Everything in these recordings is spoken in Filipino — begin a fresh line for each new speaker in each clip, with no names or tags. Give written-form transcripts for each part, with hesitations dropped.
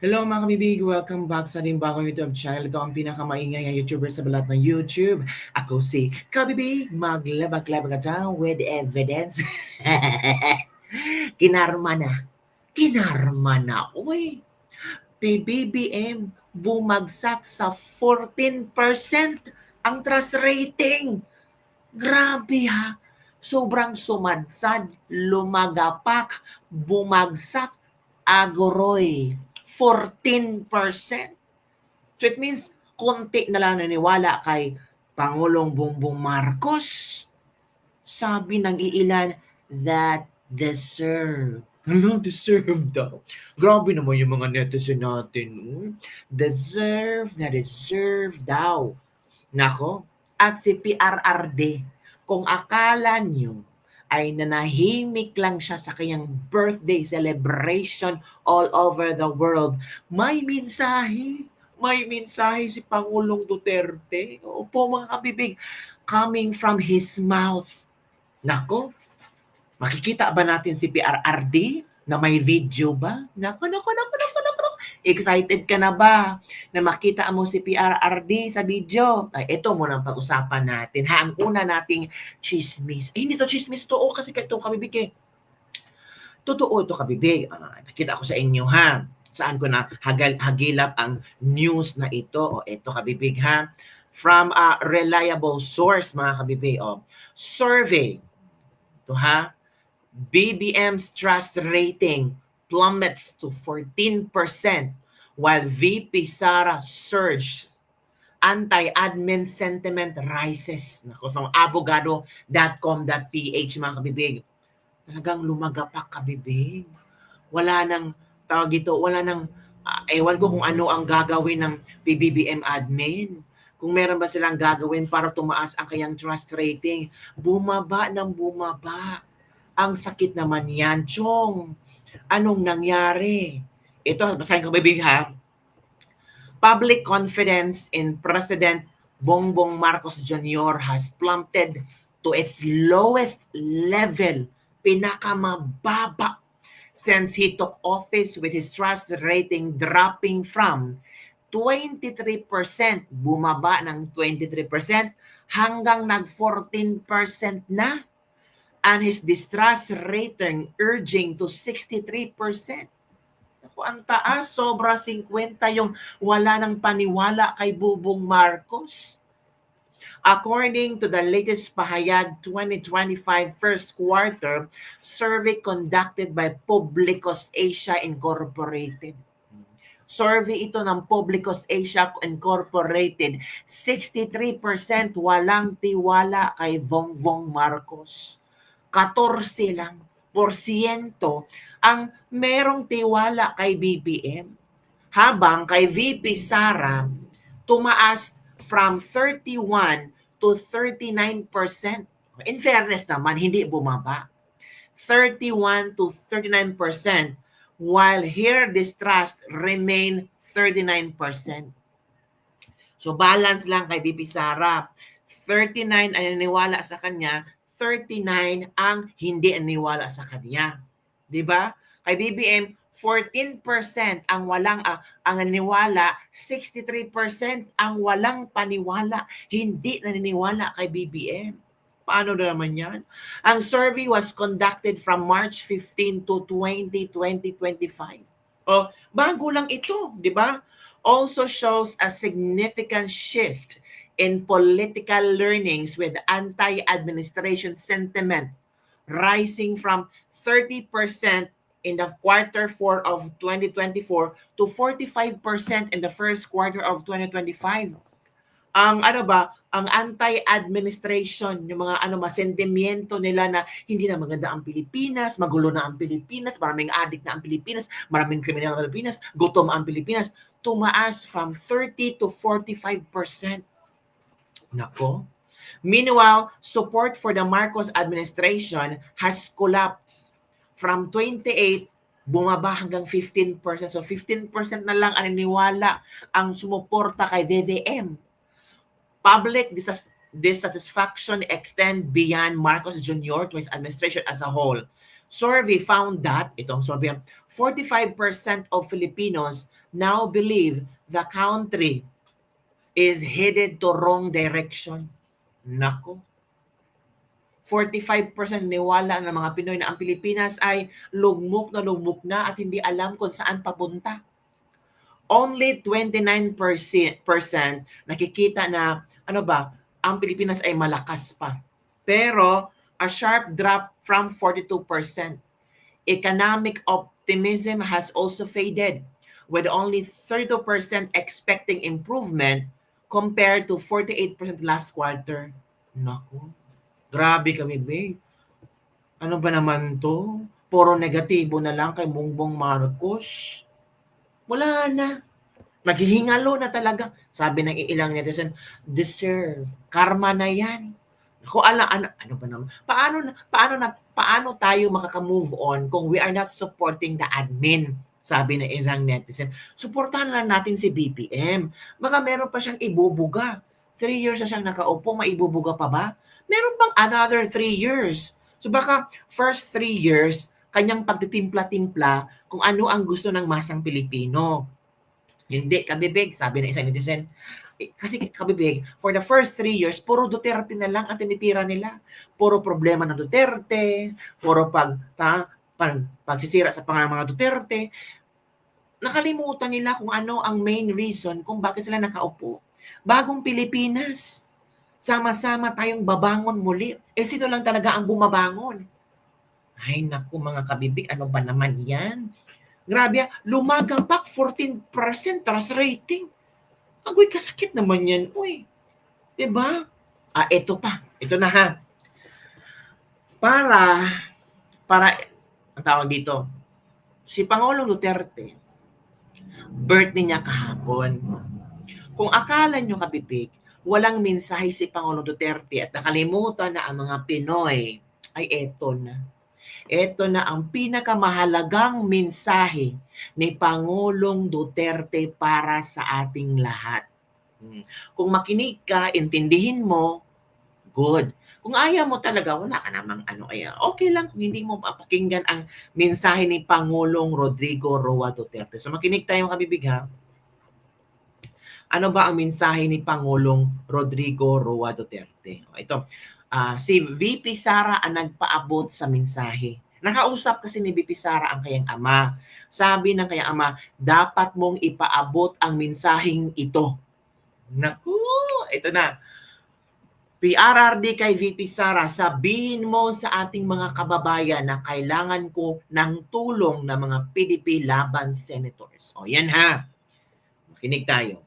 Hello mga kabibig! Welcome back sa ating bagong YouTube channel. Ito ang pinakamaingay na YouTuber sa balat ng YouTube. Ako si Kabibig, maglabag-labag ka with evidence. Kinarma na. Kinarma na. Uy, PBBM bumagsak sa 14% ang trust rating. Grabe ha. Sobrang sumadsad, lumagapak, bumagsak, agoroy. 14%. So it means konti na lang naniwala kay Pangulong Bongbong Marcos. Sabi ng iilan that deserve. Ano, deserve daw. Grabe naman yung mga netizen natin. Deserve na deserve daw. Nako, at si PRRD, kung akala nyo ay nanahimik lang siya sa kanyang birthday celebration all over the world, may mensahe. May mensahe si Pangulong Duterte. Opo mga kabibig, coming from his mouth. Nako, makikita ba natin si PRRD na may video ba? Nako. Excited ka na ba na makita mo si PRRD sa video? Ay, ito muna ang pag-usapan natin. Ha, ang una nating chismis. Hindi to chismis, totoo kasi ito kabibig eh. Totoo ito kabibig. Nakita ko sa inyo ha. Saan ko na hagilap ang news na ito. O ito kabibig ha. From a reliable source mga kabibig. O, survey. Ito ha. BBM's trust rating plummets to 14% while VP Sara surged. Anti-admin sentiment rises. Nako, from abogado.com.ph mga kabibig. Talagang lumagapak kabibig. Wala nang tawag dito, wala nang ewan ko kung ano ang gagawin ng PBBM admin. Kung meron ba silang gagawin para tumaas ang kanyang trust rating. Bumaba ng bumaba. Ang sakit naman yan, Chong. Anong nangyari? Ito, basahin ko bibig ha. Public confidence in President Bongbong Marcos Jr. has plummeted to its lowest level, pinakamababa, since he took office with his trust rating dropping from 23%, bumaba ng 23%, hanggang nag-14% na, and his distrust rating urging to 63%. Ako, ang taas, sobra 50 yung wala ng paniwala kay Bubong Marcos. According to the latest Pahayag 2025 first quarter survey conducted by Publicos Asia Incorporated. Survey ito ng Publicos Asia Incorporated, 63% walang tiwala kay Bongbong Marcos. 14 lang porsyento ang merong tiwala kay BBM. Habang kay VP Sara, tumaas from 31 to 39%. In fairness naman, hindi bumaba. 31 to 39%, while her distrust remain 39%. So balance lang kay VP Sara. 39 ang naniwala sa kanya, 39 ang hindi naniwala sa kanya. 'Di ba? Kay BBM 14% ang walang ang naniwala, 63% ang walang paniwala, hindi naniniwala kay BBM. Paano na naman 'yan? Ang survey was conducted from March 15 to 20, 2025. O, bago lang ito, 'di ba? Also shows a significant shift in political learnings with anti-administration sentiment rising from 30% in the quarter 4 of 2024 to 45% in the first quarter of 2025. Ang ano ba, ang anti-administration, yung mga masentimiento nila na hindi na maganda ang Pilipinas, magulo na ang Pilipinas, maraming addict na ang Pilipinas, maraming kriminal ang Pilipinas, gutom ang Pilipinas, tumaas from 30 to 45%. Nako. Meanwhile, support for the Marcos administration has collapsed from 28 bumaba hanggang 15%. So 15% na lang ang naniwala ang sumuporta kay BBM. Public dissatisfaction extend beyond Marcos Jr. to his administration as a whole. Survey found that, itong survey, 45% of Filipinos now believe the country is headed to wrong direction. Nako. 45% niwala ng mga Pinoy na ang Pilipinas ay lugmok na at hindi alam kung saan papunta. Only 29% nakikita na ang Pilipinas ay malakas pa. Pero a sharp drop from 42%. Economic optimism has also faded, with only 32% expecting improvement compared to 48% last quarter. Naku, grabe kami, babe. Ano ba naman to? Puro negatibo na lang kay Bongbong Marcos. Wala na. Maghihingalo na talaga. Sabi ng ilang netizen, deserve. Karma na yan. Ako, ano ba naman? Paano tayo makaka-move on kung we are not supporting the admin? Sabi ng isang netizen. Suportahan lang natin si BBM. Baka meron pa siyang ibubuga. 3 years na siyang nakaupo, maibubuga pa ba? Meron pang another 3 years. So baka first 3 years, kanyang pagtitimpla-timpla kung ano ang gusto ng masang Pilipino. Hindi, kabibig, sabi ng isang netizen. Kasi kabibig, for the first 3 years, puro Duterte na lang ang tinitira nila. Puro problema ng Duterte, puro pagsisira sa pangalan ng mga Duterte. Nakalimutan nila kung ano ang main reason kung bakit sila nakaupo. Bagong Pilipinas. Sama-sama tayong babangon muli. Sino lang talaga ang bumabangon? Ay naku mga kabibig, ano ba naman yan? Grabe, lumagapak 14% trust rating. Agoy, kasakit naman yan, uy. Diba? Ito pa. Ito na ha. Para, ang tawag dito, si Pangulong Duterte, birthday niya kahapon. Kung akala nyo kabibig, walang mensahe si Pangulong Duterte at nakalimutan na ang mga Pinoy, ay eto na. Ito na ang pinakamahalagang mensahe ni Pangulong Duterte para sa ating lahat. Kung makinig ka, intindihin mo, good. Kung ayaw mo talaga, wala ka namang okay lang kung hindi mo mapakinggan ang mensahe ni Pangulong Rodrigo Roa Duterte. So makinig tayo kabibig ha. Ano ba ang mensahe ni Pangulong Rodrigo Roa Duterte? Ito, si VP Sara ang nagpaabot sa mensahe. Nakausap kasi ni VP Sara ang kanyang ama. Sabi ng kanyang ama, dapat mong ipaabot ang mensaheng ito. Naku, ito na. PRRD kay VP Sara, sabihin mo sa ating mga kababayan na kailangan ko ng tulong ng mga PDP laban senators. O yan ha. Makinig tayo.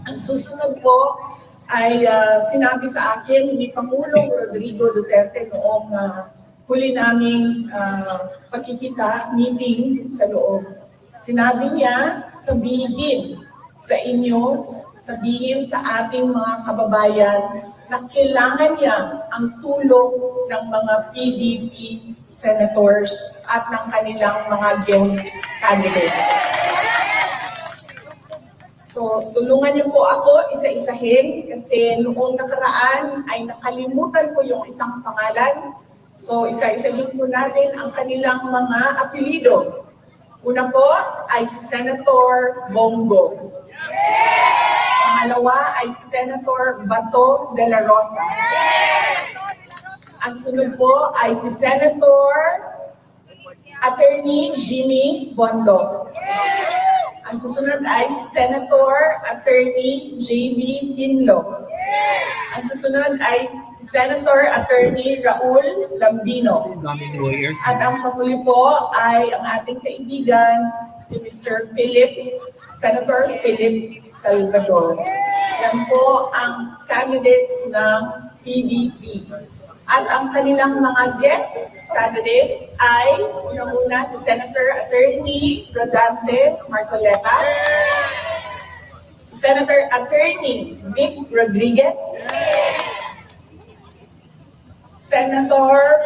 Ang susunod po ay sinabi sa akin ni Pangulong Rodrigo Duterte noong huli naming pagkikita, meeting sa loob. Sinabi niya, sabihin sa inyo, sabihin sa ating mga kababayan na kailangan niya ang tulong ng mga PDP senators at ng kanilang mga guest candidates. So, tulungan niyo po ako isa-isahin kasi noong nakaraan ay nakalimutan ko yung isang pangalan. So, isa-isahin po natin ang kanilang mga apelido. Una po ay si Senator Bongo. Pangalawa ay si Senator Bato de la Rosa. Ang sunod po ay si Senator Attorney Jimmy Bondo. Ang susunod ay si Senator Attorney J.V. Hinlo. Ang susunod ay si Senator Attorney Raul Lambino. At ang panghuli po ay ang ating kaibigan, si Mr. Senator Philip Salvador. Yan po ang candidates ng PDP. At ang kanilang mga guest candidates ay unang-una si Senator Attorney Rodante Marcoleta, si Senator Attorney Vic Rodriguez, Senator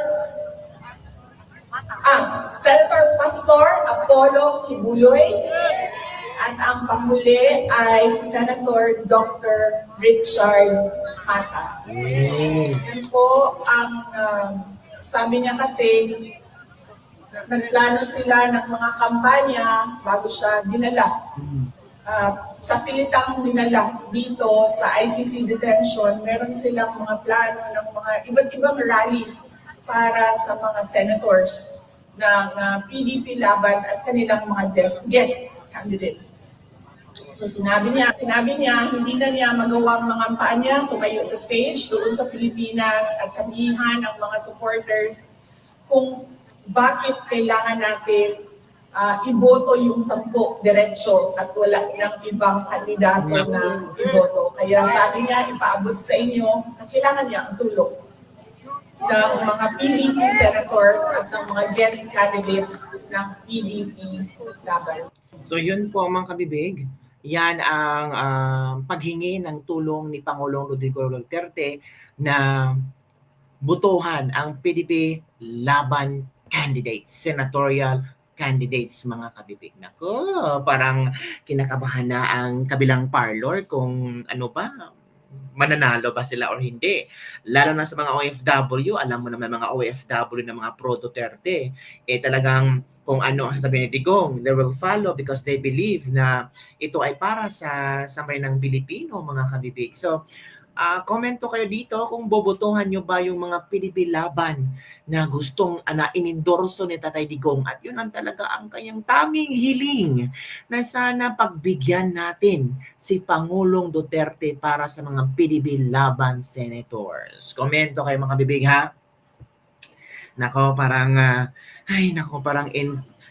Pastor Apollo Kibuloy, at ang panghuli ay si Senator Dr. Richard Mata. Yan po ang sabi niya kasi nagplano sila ng mga kampanya bago siya dinala. sa pilitang dinala dito sa ICC detention, meron silang mga plano ng mga iba't ibang rallies para sa mga senators ng PDP laban at kanilang mga guest candidates. So sinabi niya, hindi na niya magawang mga kampanya, tumayo sa stage doon sa Pilipinas at sabihan ang mga supporters kung bakit kailangan natin iboto yung 10 diretsyo at wala ng ibang kandidato na iboto. Kaya sabi niya, ipaabot sa inyo na kailangan niya ang tulong ng mga PDP senators at ng mga guest candidates ng PDP laban.
So yun po mga kabibig, yan ang paghingi ng tulong ni Pangulong Rodrigo Duterte na butuhan ang PDP laban candidates, senatorial candidates mga kabibig. Nako, parang kinakabahan na ang kabilang parlor kung ano ba, mananalo ba sila or hindi. Lalo na sa mga OFW, alam mo naman mga OFW na mga pro-Duterte, talagang kung ano ang sasabihin ni Digong, they will follow because they believe na ito ay para sa sambayanang Pilipino, mga kabibig. So, komento kayo dito kung bobotohan nyo ba yung mga PDP laban na gustong na inendorso ni Tatay Digong at yun ang talaga ang kanyang tanging hiling na sana pagbigyan natin si Pangulong Duterte para sa mga PDP laban senators. Komento kayo mga bibig ha. Nako parang parang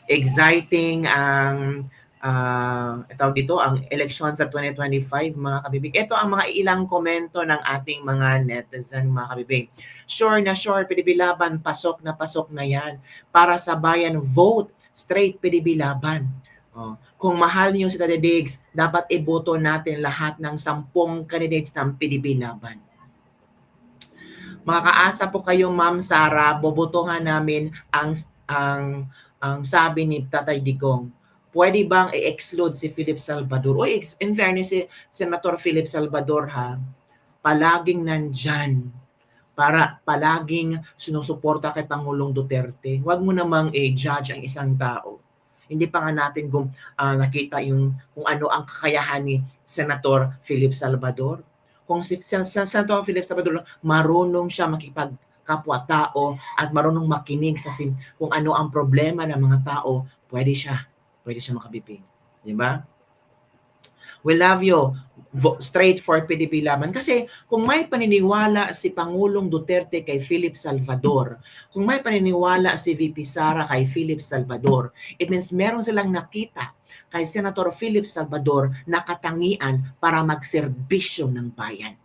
exciting ang tawag dito, ang election sa 2025 mga kabibig. Ito ang mga ilang komento ng ating mga netizen mga kabibig. Sure na sure, PDP laban, pasok na yan. Para sa bayan, vote, straight PDP laban. Kung mahal niyo si Tade Diggs, dapat iboto natin lahat ng 10 candidates ng PDP laban. Makakaasa po kayo Ma'am Sara, bobotohan namin ang sabi ni Tatay Digong. Pwede bang i-exclude si Philip Salvador? O in fairness, si Senator Philip Salvador ha, palaging nandyan para palaging sinusuporta kay Pangulong Duterte. Huwag mo namang i-judge ang isang tao. Hindi pa nga natin nakita yung kung ano ang kakayahan ni Senator Philip Salvador. Kung si Senator Philip Salvador marunong siya makipagkapwa-tao at marunong makinig sa kung ano ang problema ng mga tao, pwede siya makabibig. Di ba? We love you. Straight for PDP laban. Kasi kung may paniniwala si Pangulong Duterte kay Philip Salvador, kung may paniniwala si VP Sara kay Philip Salvador, it means meron silang nakita kay Senator Philip Salvador na katangian para magserbisyo ng bayan.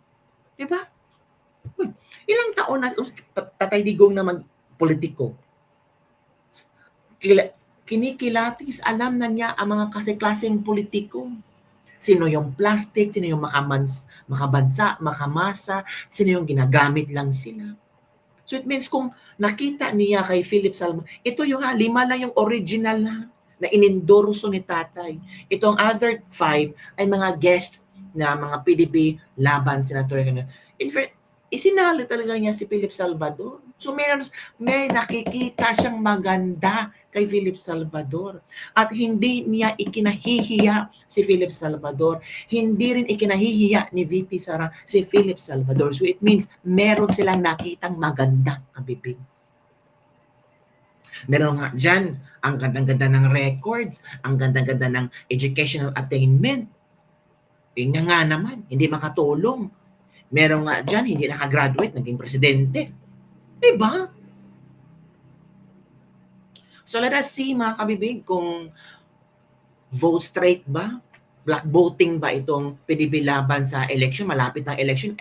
Di ba? Ilang taon na Tatay Digong na magpolitiko. Kinikilatis, alam na niya ang mga klaseng politiko. Sino yung plastic, sino yung makabansa, makamasa, sino yung ginagamit lang sila. So it means kung nakita niya kay Philip Salvador, ito yung 5 lang yung original na inendorso ni tatay. Itong other 5 ay mga guest na mga PDP laban senator. In fact, isinali talaga niya si Philip Salvador. So may nakikita siyang maganda kay Philip Salvador. At hindi niya ikinahihiya si Philip Salvador. Hindi rin ikinahihiya ni VP Sara si Philip Salvador. So it means meron silang nakitang maganda, kabibig. Meron nga dyan, ang ganda-ganda ng records, ang ganda-ganda ng educational attainment. Yun nga naman, hindi makatulong. Meron nga dyan, hindi nakagraduate, naging presidente. Diba? So let us see mga kabibig kung vote straight ba? Black voting ba itong PDP laban sa election? Malapit ang election,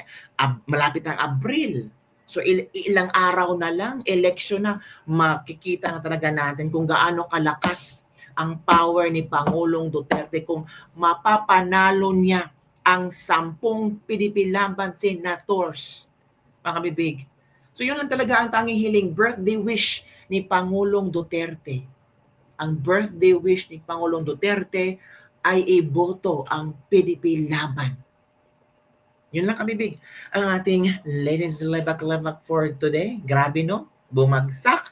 malapit ang Abril. So ilang araw na lang, election na, makikita na talaga natin kung gaano kalakas ang power ni Pangulong Duterte, kung mapapanalo niya ang 10 PDP laban senators, mga kabibig. So yun lang talaga ang tanging hiling, birthday wish ni Pangulong Duterte. Ang birthday wish ni Pangulong Duterte ay iboto ang PDP laban. Yun lang kabibig. Ang ating ladies lebak-lebak for today. Grabe no? Bumagsak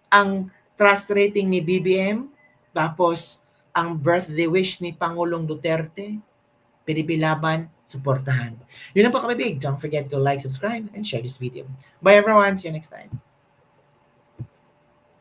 ang trust rating ni BBM. Tapos ang birthday wish ni Pangulong Duterte, PDP Laban, suportahan. Yun lang po, kabibig. Don't forget to like, subscribe, and share this video. Bye everyone. See you next time.